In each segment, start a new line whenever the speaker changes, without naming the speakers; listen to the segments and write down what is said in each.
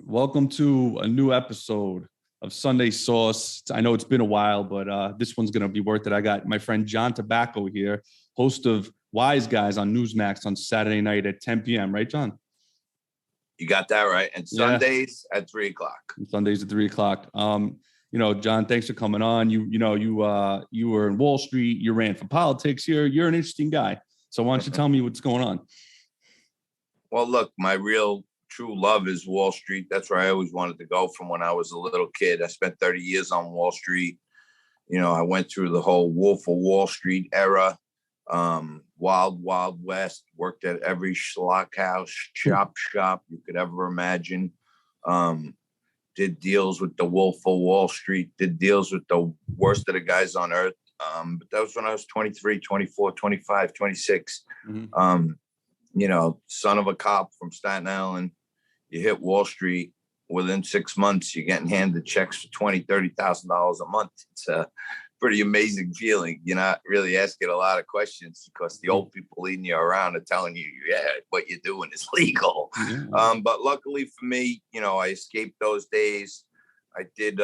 Welcome to a new episode of Sunday Sauce. I know it's been a while, but this one's going to be worth it. I got my friend John Tobacco here, host of Wiseguys on Newsmax on Saturday night at 10 p.m. Right, John?
You got that right. And Sundays at 3 o'clock.
Sundays at 3 o'clock. John, thanks for coming on. You were in Wall Street. You ran for politics. You're an interesting guy. So why don't you tell me what's going on?
Well, look, my real true love is Wall Street. That's where I always wanted to go from when I was a little kid. I spent 30 years on Wall Street. You know, I went through the whole Wolf of Wall Street era, wild west, worked at every schlock house, shop you could ever imagine. Did deals with the Wolf of Wall Street, did deals with the worst of the guys on earth. But that was when I was 23, 24, 25, 26. Son of a cop from Staten Island. You hit Wall Street, within 6 months, you're getting handed checks for $20,000, $30,000 a month. It's a pretty amazing feeling. You're not really asking a lot of questions because the old people leading you around are telling you, what you're doing is legal. But luckily for me, I escaped those days. I did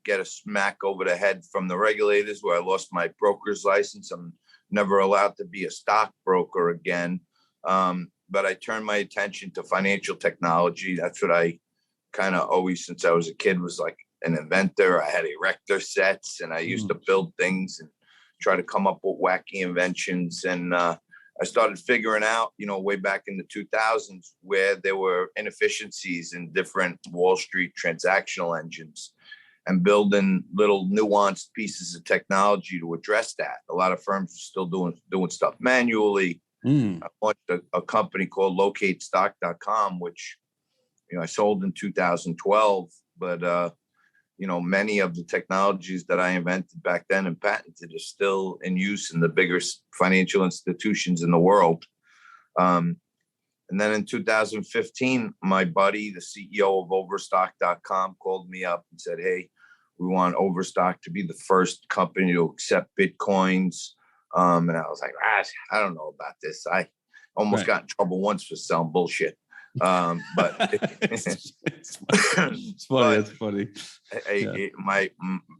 get a smack over the head from the regulators where I lost my broker's license. I'm never allowed to be a stockbroker again. But I turned my attention to financial technology. That's what I kind of always, since I was a kid, was like an inventor. I had erector sets and I used to build things and try to come up with wacky inventions. And I started figuring out, way back in the 2000s, where there were inefficiencies in different Wall Street transactional engines and building little nuanced pieces of technology to address that. A lot of firms are still doing stuff manually. I launched a company called LocateStock.com, which, I sold in 2012. But, many of the technologies that I invented back then and patented are still in use in the biggest financial institutions in the world. And then in 2015, my buddy, the CEO of Overstock.com, called me up and said, hey, we want Overstock to be the first company to accept Bitcoins. And I was like, I don't know about this. I almost got in trouble once for selling bullshit. But
it's funny. That's funny.
My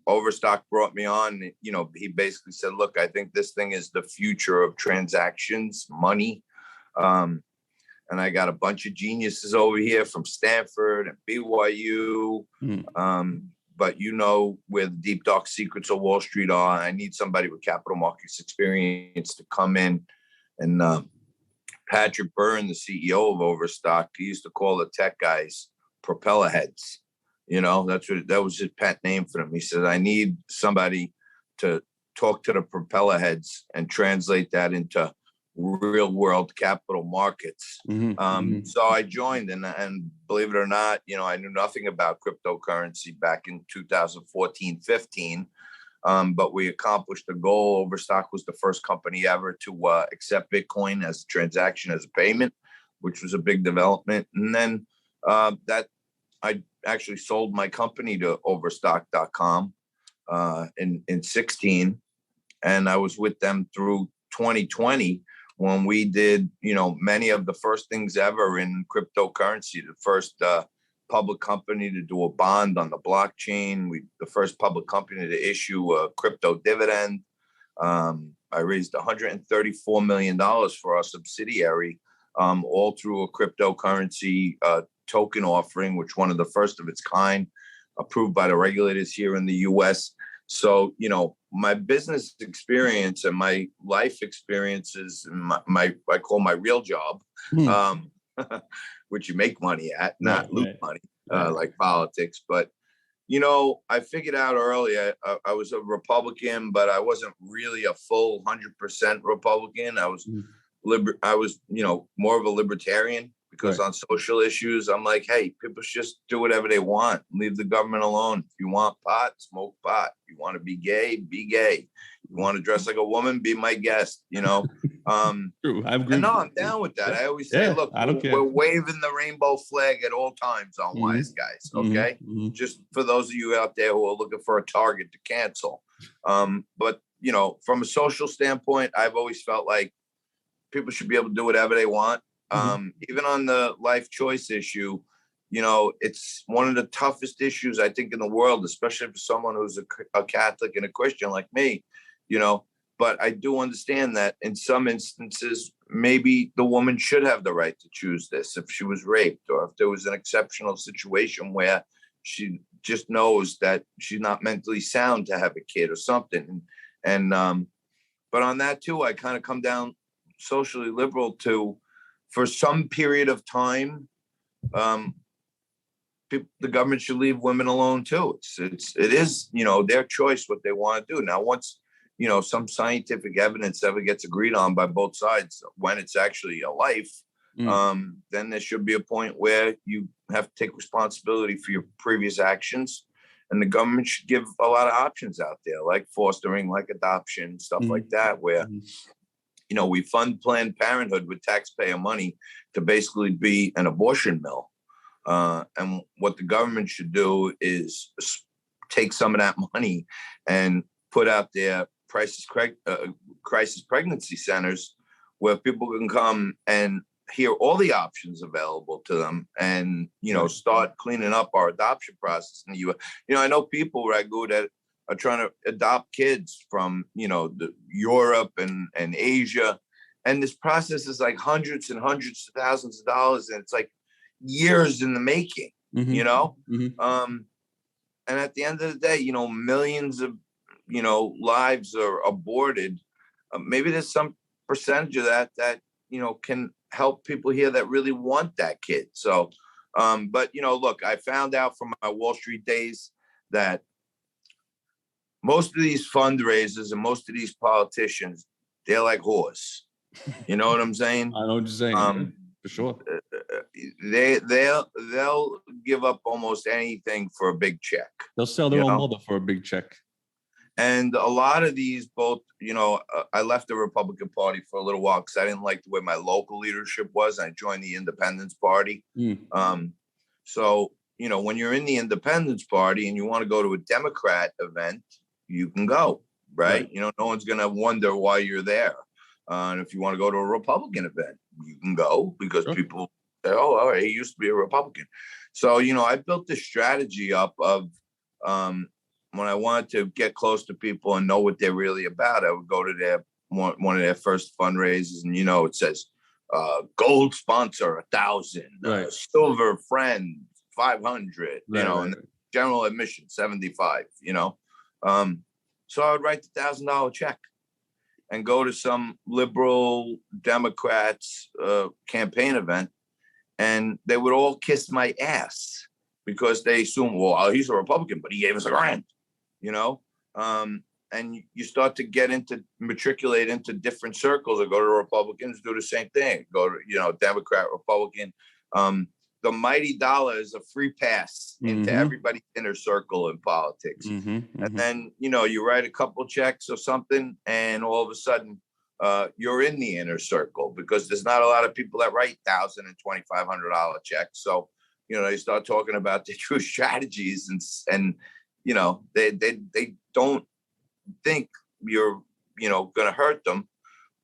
Overstock brought me on. He basically said, look, I think this thing is the future of transactions, money. And I got a bunch of geniuses over here from Stanford and BYU. But where the deep, dark secrets of Wall Street are. I need somebody with capital markets experience to come in. And Patrick Byrne, the CEO of Overstock, he used to call the tech guys propeller heads. That was his pet name for them. He said, I need somebody to talk to the propeller heads and translate that into real world capital markets. So I joined and believe it or not, I knew nothing about cryptocurrency back in 2014, 15. But we accomplished the goal. Overstock was the first company ever to accept Bitcoin as a transaction, as a payment, which was a big development. And then that I actually sold my company to Overstock.com in 16. And I was with them through 2020 when we did, many of the first things ever in cryptocurrency, the first public company to do a bond on the blockchain. The first public company to issue a crypto dividend. I raised $134 million for our subsidiary, all through a cryptocurrency token offering, which one of the first of its kind, approved by the regulators here in the U.S. So, my business experience and my life experiences, my I call my real job, which you make money at, not loot money, like politics. But, I figured out early, I was a Republican, but I wasn't really a full 100% Republican. I was more of a libertarian because on social issues, I'm like, hey, people should just do whatever they want. Leave the government alone. If you want pot, smoke pot. If you want to be gay, be gay. If you want to dress like a woman, be my guest, True. I agree. And no, I'm down with that. I always say, look, we're waving the rainbow flag at all times on Wiseguys, okay? Just for those of you out there who are looking for a target to cancel. But, from a social standpoint, I've always felt like people should be able to do whatever they want. Even on the life choice issue, it's one of the toughest issues, I think, in the world, especially for someone who's a Catholic and a Christian like me, but I do understand that in some instances, maybe the woman should have the right to choose this if she was raped, or if there was an exceptional situation where she just knows that she's not mentally sound to have a kid or something. But on that too, I kind of come down socially liberal to, for some period of time, the government should leave women alone too. It is their choice what they want to do. Now, once some scientific evidence ever gets agreed on by both sides, when it's actually a life, then there should be a point where you have to take responsibility for your previous actions, and the government should give a lot of options out there, like fostering, like adoption, stuff like that, where we fund Planned Parenthood with taxpayer money to basically be an abortion mill. And what the government should do is take some of that money and put out there crisis pregnancy centers where people can come and hear all the options available to them, and start cleaning up our adoption process. And I know people, Raghu, that are trying to adopt kids from Europe and Asia, and this process is like hundreds and hundreds of thousands of dollars, and it's like years in the making. And at the end of the day, millions of lives are aborted. Maybe there's some percentage of that can help people here that really want that kid. So but look, I found out from my Wall Street days that most of these fundraisers and most of these politicians, they're like whores. You know what I'm saying?
I know what you're saying. For sure.
They'll give up almost anything for a big check.
They'll sell their own mother for a big check.
And a lot of these I left the Republican Party for a little while because I didn't like the way my local leadership was. I joined the Independence Party. So, when you're in the Independence Party and you want to go to a Democrat event, you can go, right? No one's going to wonder why you're there. And if you want to go to a Republican event, you can go because people say, oh, all right, he used to be a Republican. So, I built this strategy up of when I wanted to get close to people and know what they're really about, I would go to one of their first fundraisers, and it says gold sponsor 1,000, silver friend 500, and general admission 75. So I would write the $1,000 check and go to some liberal Democrats campaign event, and they would all kiss my ass because they assume, well, he's a Republican, but he gave us $1,000. And you start to matriculate into different circles, or go to Republicans, do the same thing. Go to, Democrat, Republican. The mighty dollar is a free pass into everybody's inner circle in politics. And then, you write a couple checks or something, and all of a sudden you're in the inner circle, because there's not a lot of people that write $1,000 and $2,500 checks. So, you start talking about the true strategies, and they don't think you're, going to hurt them.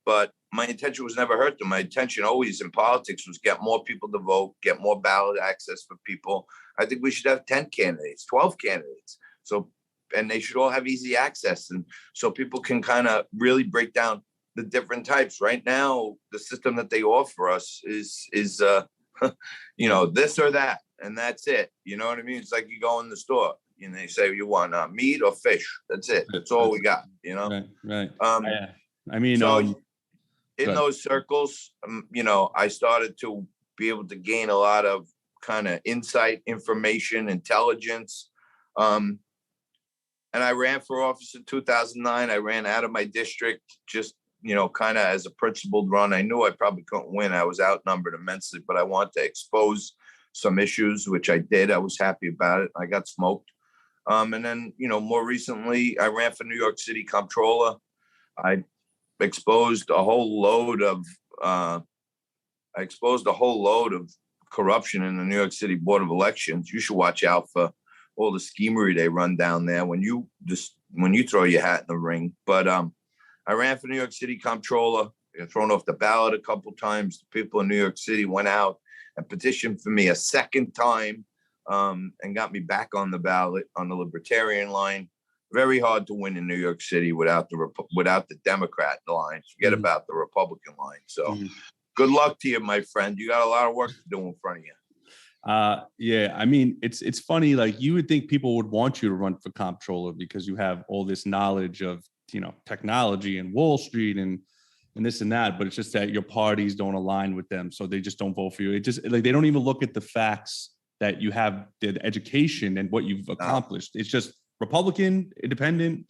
But my intention was never hurt them. My intention always in politics was get more people to vote, get more ballot access for people. I think we should have 10 candidates, 12 candidates. So, and they should all have easy access. And so people can kind of really break down the different types. Right now, the system that they offer us is this or that, and that's it. You know what I mean? It's like you go in the store and they say, you want meat or fish? That's it. That's all we got,
Right. I mean,
in those circles, I started to be able to gain a lot of kind of insight, information, intelligence. And I ran for office in 2009. I ran out of my district, just, kind of as a principled run. I knew I probably couldn't win. I was outnumbered immensely, but I wanted to expose some issues, which I did. I was happy about it. I got smoked. And then, more recently, I ran for New York City Comptroller. I exposed a whole load of corruption in the New York City Board of Elections. You should watch out for all the schemery they run down there when you throw your hat in the ring. But I ran for New York City Comptroller. I got thrown off the ballot a couple times. The people in New York City went out and petitioned for me a second time, and got me back on the ballot on the Libertarian line. Very hard to win in New York City without the Democrat line. Forget about the Republican line. So good luck to you, my friend. You got a lot of work to do in front of you.
Yeah, I mean, it's funny. Like, you would think people would want you to run for comptroller because you have all this knowledge of, technology and Wall Street and this and that, but it's just that your parties don't align with them, so they just don't vote for you. It just, like, they don't even look at the facts that you have, the education and what you've accomplished. It's just Republican, independent,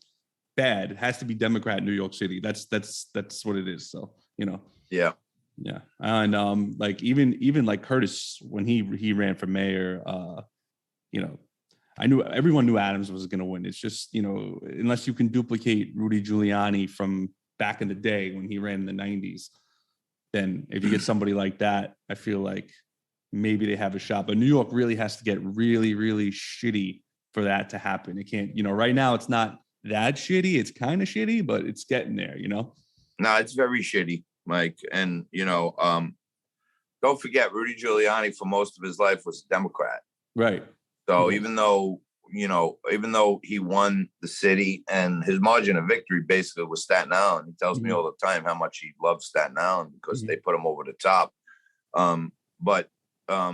bad. It has to be Democrat in New York City. That's what it is. So,
Yeah.
Yeah. And like even like Curtis, when he ran for mayor, everyone knew Adams was going to win. It's just, unless you can duplicate Rudy Giuliani from back in the day when he ran in the 90s, then if you get somebody like that, I feel like maybe they have a shot. But New York really has to get really, really shitty for that to happen. It can't, right now it's not that shitty. It's kind of shitty, but it's getting there, No,
it's very shitty, Mike. And, don't forget, Rudy Giuliani for most of his life was a Democrat.
Right.
So even though he won the city and his margin of victory basically was Staten Island, he tells me all the time how much he loves Staten Island because they put him over the top. But a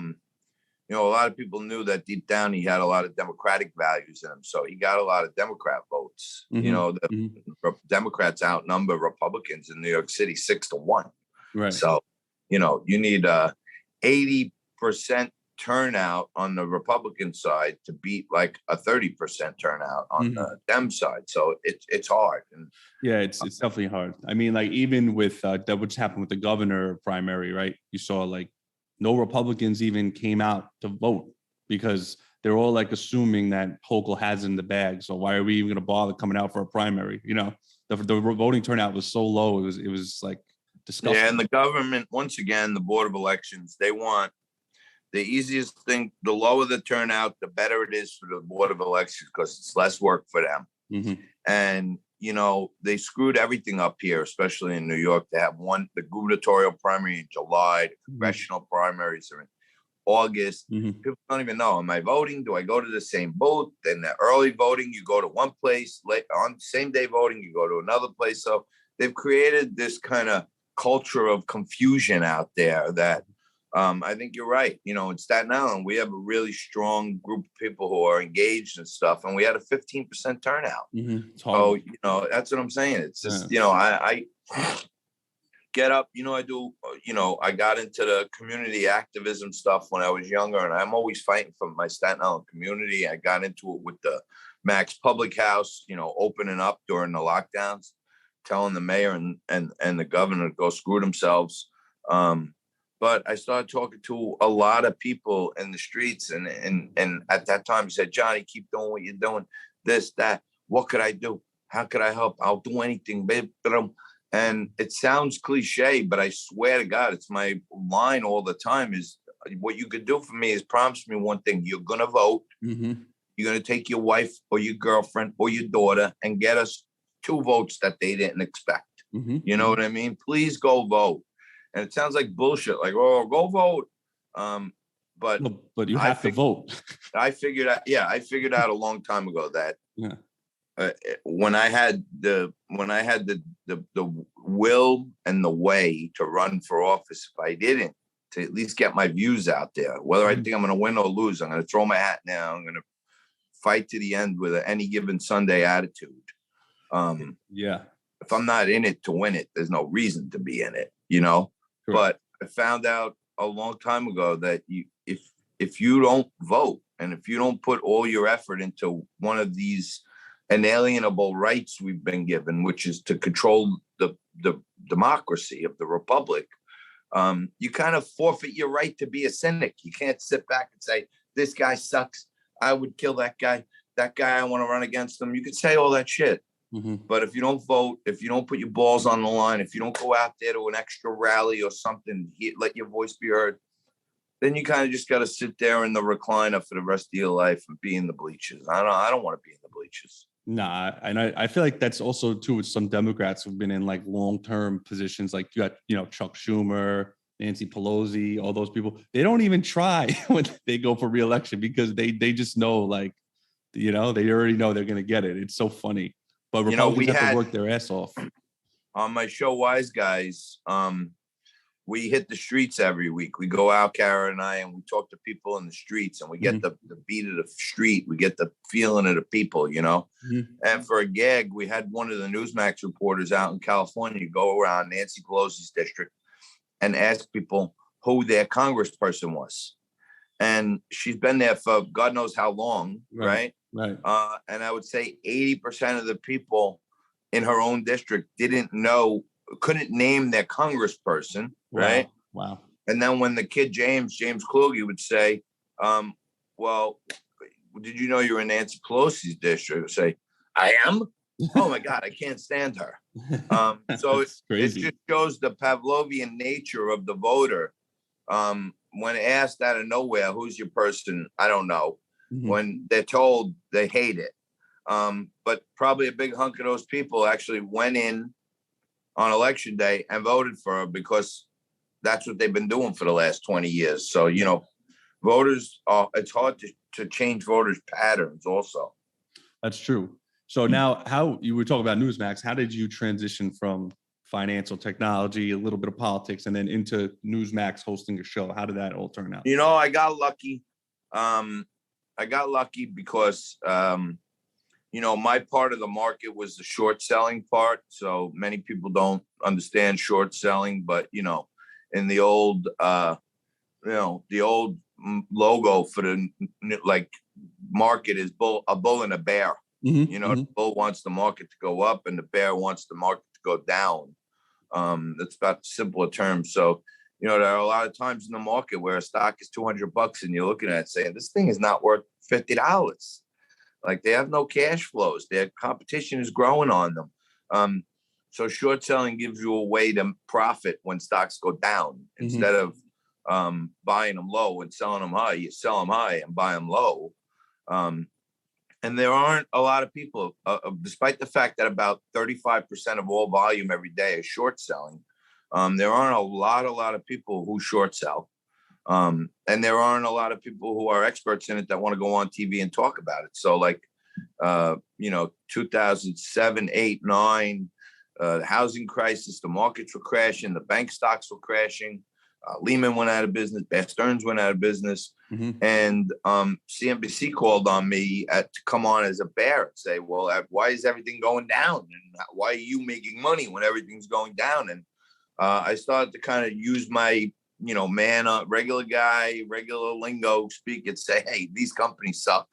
lot of people knew that deep down he had a lot of Democratic values in him. So he got a lot of Democrat votes. Democrats outnumber Republicans in New York City 6-1.
Right.
So, you need 80% turnout on the Republican side to beat like a 30% turnout on the Dem side. So it's hard. And
yeah, it's definitely hard. I mean, like, even with what's happened with the governor primary, right? You saw like no Republicans even came out to vote because they're all like assuming that Hochul has in the bag. So why are we even going to bother coming out for a primary? The voting turnout was so low. It was like disgusting.
Yeah, and the government, once again, the Board of Elections, they want the easiest thing. The lower the turnout, the better it is for the Board of Elections because it's less work for them. And they screwed everything up here, especially in New York. They have the gubernatorial primary in July, the congressional primaries are in August. People don't even know, am I voting? Do I go to the same booth? Then the early voting, you go to one place. Late on same day voting, you go to another place. So they've created this kind of culture of confusion out there that I think you're right. In Staten Island, we have a really strong group of people who are engaged and stuff, and we had a 15% turnout. So, that's what I'm saying. It's just, I get up, I do, I got into the community activism stuff when I was younger, and I'm always fighting for my Staten Island community. I got into it with the Max Public House, opening up during the lockdowns, telling the mayor and the governor to go screw themselves. But I started talking to a lot of people in the streets. And at that time, he said, Johnny, keep doing what you're doing. This, that. What could I do? How could I help? I'll do anything, babe. And it sounds cliche, but I swear to God, it's my line all the time is what you could do for me is promise me one thing. You're going to vote. You're going to take your wife or your girlfriend or your daughter and get us 2 votes that they didn't expect. You know what I mean? Please go vote. And it sounds like bullshit, like, oh, go vote. But
you have to vote.
I figured out a long time ago that when I had the will and the way to run for office, if I didn't, to at least get my views out there, whether I think I'm going to win or lose, I'm going to throw my hat now. I'm going to fight to the end with an any given Sunday attitude. If I'm not in it to win it, there's no reason to be in it, Sure. But I found out a long time ago that if you don't vote and if you don't put all your effort into one of these inalienable rights we've been given, which is to control the democracy of the republic, you kind of forfeit your right to be a cynic. You can't sit back and say, this guy sucks. I would kill that guy. That guy, I want to run against him. You could say all that shit. But if you don't vote, if you don't put your balls on the line, if you don't go out there to an extra rally or something, let your voice be heard, then you kind of just got to sit there in the recliner for the rest of your life and be in the bleachers. I don't want to be in the bleachers.
Nah, and I feel like that's also too with some Democrats who've been in like long-term positions. Like you got, Chuck Schumer, Nancy Pelosi, all those people, they don't even try when they go for re-election because they just know, like, they already know they're going to get it. It's so funny. But Republicans have to work their ass off.
On my show, Wise Guys, we hit the streets every week. We go out, Kara and I, and we talk to people in the streets, and we get the beat of the street. We get the feeling of the people, And for a gag, we had one of the Newsmax reporters out in California go around Nancy Pelosi's district and ask people who their congressperson was. And she's been there for God knows how long, right?
Right.
And I would say 80% of the people in her own district couldn't name their congressperson, right?
Wow.
And then when the kid James Kluge would say, well, did you know you're in Nancy Pelosi's district? I would say, I am? Oh my God, I can't stand her. So it just shows the Pavlovian nature of the voter. When asked out of nowhere, who's your person? I don't know. Mm-hmm. When they're told, they hate it. But probably a big hunk of those people actually went in on election day and voted for her because that's what they've been doing for the last 20 years. So, voters it's hard to change voters' patterns also.
That's true. So now how you were talking about Newsmax, how did you transition from financial technology, a little bit of politics, and then into Newsmax hosting a show? How did that all turn out?
I got lucky. Because, my part of the market was the short selling part. So many people don't understand short selling, but, in the old, the old logo for the market is a bull and a bear. Mm-hmm. The bull wants the market to go up and the bear wants the market to go down. That's about simpler terms. So, there are a lot of times in the market where a stock is $200 and you're looking at it saying, this thing is not worth $50. Like, they have no cash flows. Their competition is growing on them. So short selling gives you a way to profit when stocks go down. Mm-hmm. Instead of buying them low and selling them high. You sell them high and buy them low. And there aren't a lot of people, despite the fact that about 35% of all volume every day is short selling. There aren't a lot of people who short sell. And there aren't a lot of people who are experts in it that want to go on TV and talk about it. So 2007, 8, 9, the housing crisis, the markets were crashing, the bank stocks were crashing. Lehman went out of business, Bear Stearns went out of business. Mm-hmm. And CNBC called on me to come on as a bear and say, well, why is everything going down? And why are you making money when everything's going down? And I started to kind of use my, regular guy, regular lingo speak and say, hey, these companies suck.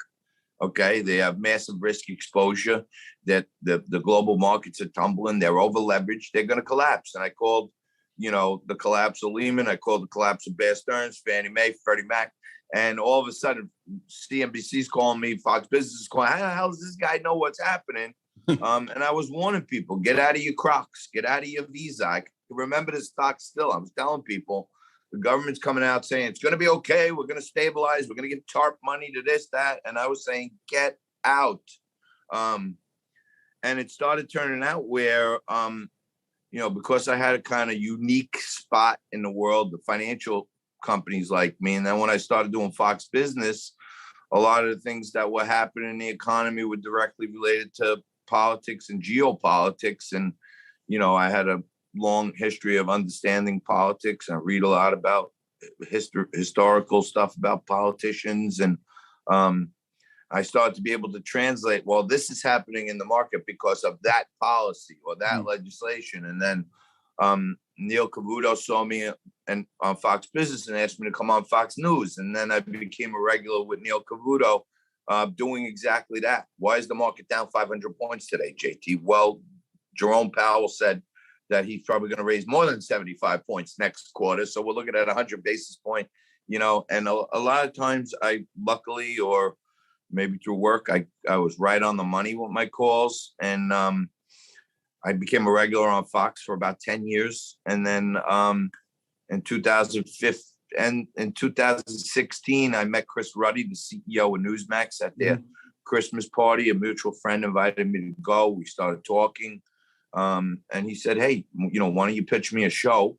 Okay. They have massive risk exposure, that the global markets are tumbling. They're over leveraged. They're going to collapse. And I called, the collapse of Lehman. I called the collapse of Bear Stearns, Fannie Mae, Freddie Mac. And all of a sudden, CNBC's calling me, Fox Business is calling. How the hell does this guy know what's happening? And I was warning people, get out of your Crocs, get out of your Visa. I can remember the stock still. I was telling people, the government's coming out saying it's going to be okay. We're going to stabilize. We're going to give TARP money to this, that. And I was saying, get out. And it started turning out where, because I had a kind of unique spot in the world, the financial companies like me. And then when I started doing Fox Business, a lot of the things that were happening in the economy were directly related to politics and geopolitics. And, I had a long history of understanding politics and read a lot about historical stuff about politicians. And I started to be able to translate, well, this is happening in the market because of that policy or that legislation. And then Neil Cavuto saw me on Fox Business and asked me to come on Fox News. And then I became a regular with Neil Cavuto doing exactly that. Why is the market down 500 points today, JT? Well, Jerome Powell said that he's probably going to raise more than 75 points next quarter. So we're looking at 100 basis point, and a lot of times luckily, or maybe through work, I was right on the money with my calls. And I became a regular on Fox for about 10 years. And then in 2015 and in 2016, I met Chris Ruddy, the CEO of Newsmax, at their Christmas party. A mutual friend invited me to go. We started talking. And he said, hey, why don't you pitch me a show?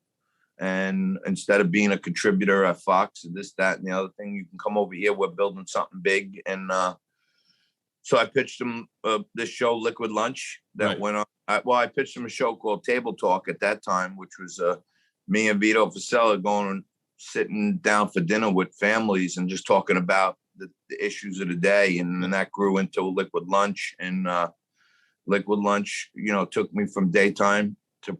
And instead of being a contributor at Fox and this, that, and the other thing, you can come over here. We're building something big. And so I pitched him this show, Liquid Lunch, that went on. I pitched him a show called Table Talk at that time, which was me and Vito Fasella going sitting down for dinner with families and just talking about the issues of the day. And then that grew into Liquid Lunch. And Liquid Lunch, took me from daytime to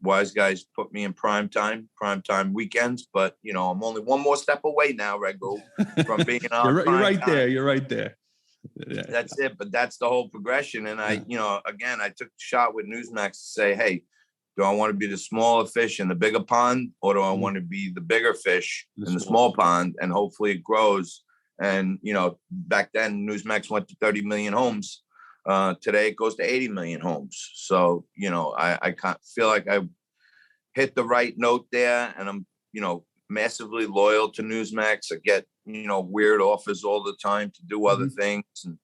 Wiseguys, put me in primetime weekends. But, I'm only one more step away now, Rego, from being on
You're right there. You're right there.
Yeah. That's it. But that's the whole progression. And I took the shot with Newsmax to say, hey, do I want to be the smaller fish in the bigger pond, or do I want to be the bigger fish in the small pond? And hopefully it grows. And, back then Newsmax went to 30 million homes. Today it goes to 80 million homes. So, I can't feel like I hit the right note there, and I'm, massively loyal to Newsmax. I get, weird offers all the time to do other things and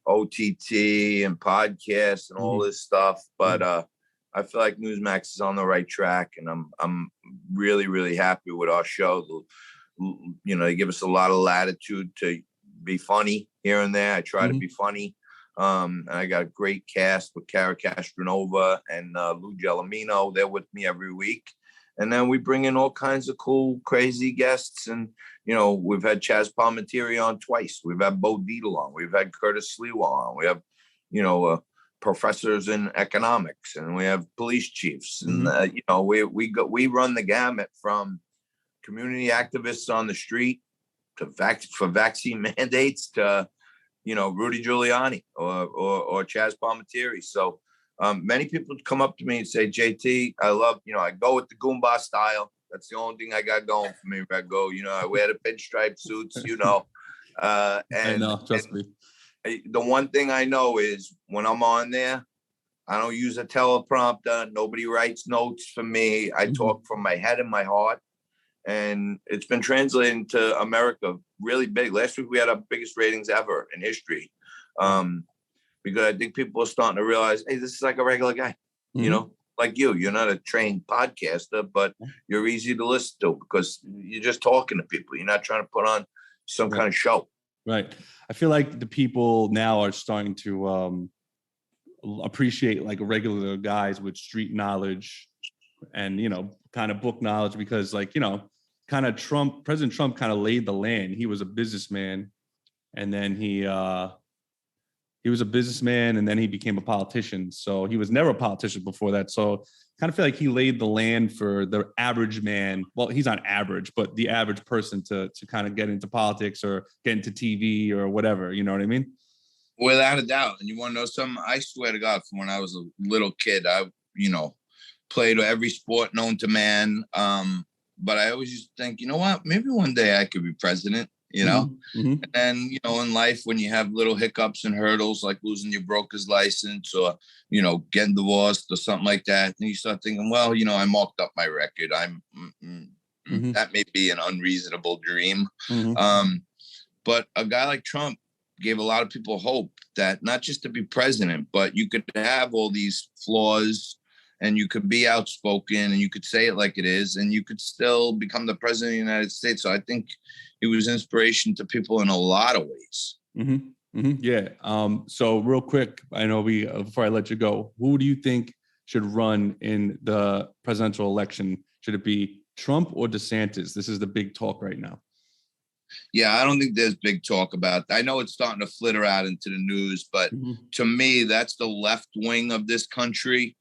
OTT and podcasts and all this stuff. But, I feel like Newsmax is on the right track, and I'm really, really happy with our show. They give us a lot of latitude to be funny here and there. I try to be funny. And I got a great cast with Cara Castronova and Lou Gelomino. They're with me every week. And then we bring in all kinds of cool, crazy guests. And, we've had Chaz Palminteri on twice. We've had Bo Dietl on. We've had Curtis Sliwa on. We have, professors in economics, and we have police chiefs. And, we run the gamut from community activists on the street to for vaccine mandates to, Rudy Giuliani or Chaz Palminteri. So many people come up to me and say, JT, I love, I go with the Goomba style. That's the only thing I got going for me. I go, I wear the pinstripe suits, I know, trust me. The one thing I know is when I'm on there, I don't use a teleprompter. Nobody writes notes for me. I talk from my head and my heart. And it's been translating to America really big. Last week, we had our biggest ratings ever in history. Because I think people are starting to realize, hey, this is like a regular guy, like you. You're not a trained podcaster, but you're easy to listen to because you're just talking to people. You're not trying to put on some kind of show. Right.
I feel like the people now are starting to appreciate like regular guys with street knowledge and, kind of book knowledge, because kind of President Trump kind of laid the land. He was a businessman, and then he was a businessman, and then he became a politician. So he was never a politician before that. So kind of feel like he laid the land for the average man. Well, he's not average, but the average person to kind of get into politics or get into TV or whatever. You know what I mean?
Without a doubt. And you want to know something? I swear to God, from when I was a little kid, I, played every sport known to man. But I always used to think, you know what, maybe one day I could be president, And then, in life, when you have little hiccups and hurdles, like losing your broker's license or, getting divorced or something like that, and you start thinking, well, I marked up my record. That may be an unreasonable dream. But a guy like Trump gave a lot of people hope that not just to be president, but you could have all these flaws and you could be outspoken and you could say it like it is, and you could still become the president of the United States. So I think it was inspiration to people in a lot of ways.
Yeah. So real quick, I know before I let you go, who do you think should run in the presidential election? Should it be Trump or DeSantis? This is the big talk right now.
Yeah, I don't think there's big talk about that. I know it's starting to flitter out into the news, but to me, that's the left wing of this country.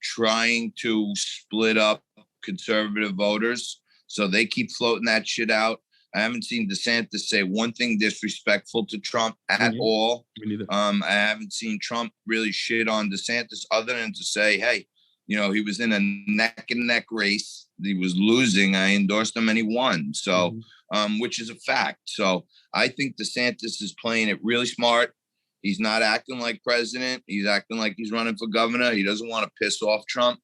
Trying to split up conservative voters. So they keep floating that shit out. I haven't seen DeSantis say one thing disrespectful to Trump at all. I haven't seen Trump really shit on DeSantis other than to say, hey, he was in a neck and neck race. He was losing. I endorsed him and he won. So, which is a fact. So I think DeSantis is playing it really smart. He's not acting like president. He's acting like he's running for governor. He doesn't want to piss off Trump.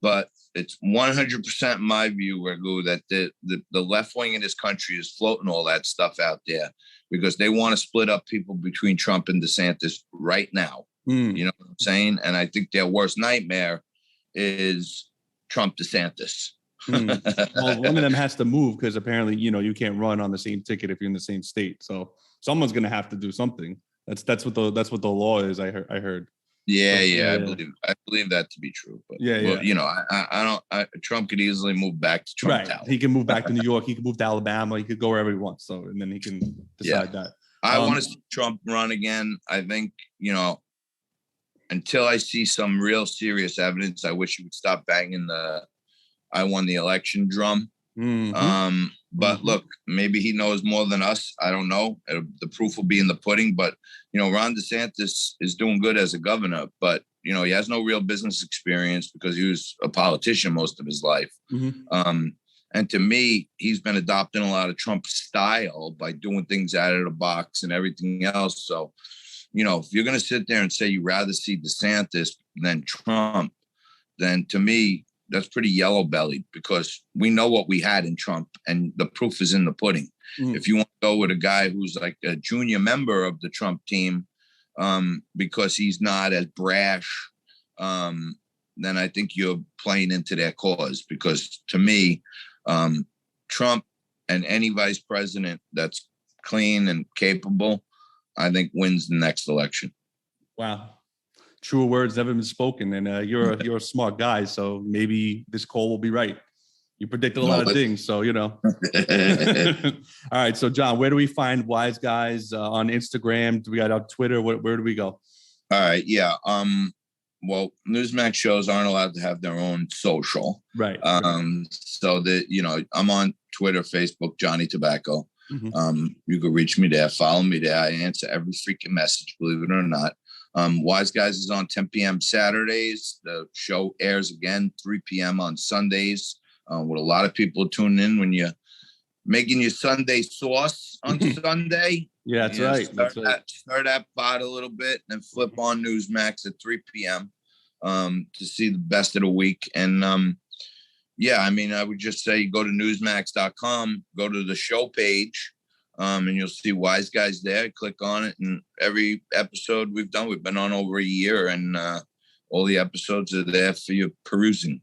But it's 100% my view, Raghu, that the left wing in this country is floating all that stuff out there because they want to split up people between Trump and DeSantis right now. You know what I'm saying? And I think their worst nightmare is Trump DeSantis.
Well, one of them has to move because apparently, you can't run on the same ticket if you're in the same state. So someone's going to have to do something. That's what the law is. I heard.
Yeah. I believe that to be true. But Trump could easily move back to Trump Tower.
He can move back to New York. He can move to Alabama. He could go wherever he wants. So, and then he can decide that.
I want to see Trump run again. I think, until I see some real serious evidence, I wish he would stop banging I won the election drum. But look, maybe he knows more than us. I don't know. The proof will be in the pudding. But, Ron DeSantis is doing good as a governor, but, he has no real business experience because he was a politician most of his life. And to me, he's been adopting a lot of Trump style by doing things out of the box and everything else. So, if you're going to sit there and say you'd rather see DeSantis than Trump, then to me, that's pretty yellow bellied because we know what we had in Trump and the proof is in the pudding. If you want to go with a guy who's like a junior member of the Trump team, because he's not as brash, then I think you're playing into their cause because to me, Trump and any vice president that's clean and capable, I think wins the next election. Wow.
Truer words never been spoken. And you're a smart guy. So maybe this call will be right. You predicted a lot of things. So, All right. So John, where do we find Wiseguys on Instagram? Do we got our Twitter? Where do we go?
All right. Yeah. Well, Newsmax shows aren't allowed to have their own social.
Right.
So that, I'm on Twitter, Facebook, Johnny Tobacco. You can reach me there, follow me there. I answer every freaking message, believe it or not. Wiseguys is on 10 p.m. Saturdays. The show airs again 3 p.m. on Sundays. With a lot of people tuning in when you're making your Sunday sauce on Sunday.
Yeah, that's right.
Start that pot a little bit and then flip on Newsmax at 3 p.m. To see the best of the week. And I would just say go to newsmax.com, go to the show page, and you'll see Wiseguys there. Click on it, and every episode we've been on over a year, and all the episodes are there for you perusing.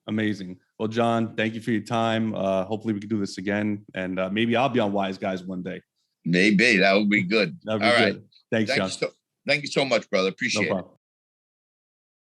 Amazing. Well, John, thank you for your time. Hopefully we can do this again, and maybe I'll be on Wiseguys one day.
Maybe that would be good.
That'd be good. Thanks, John.
Thank you so much, brother. Appreciate it.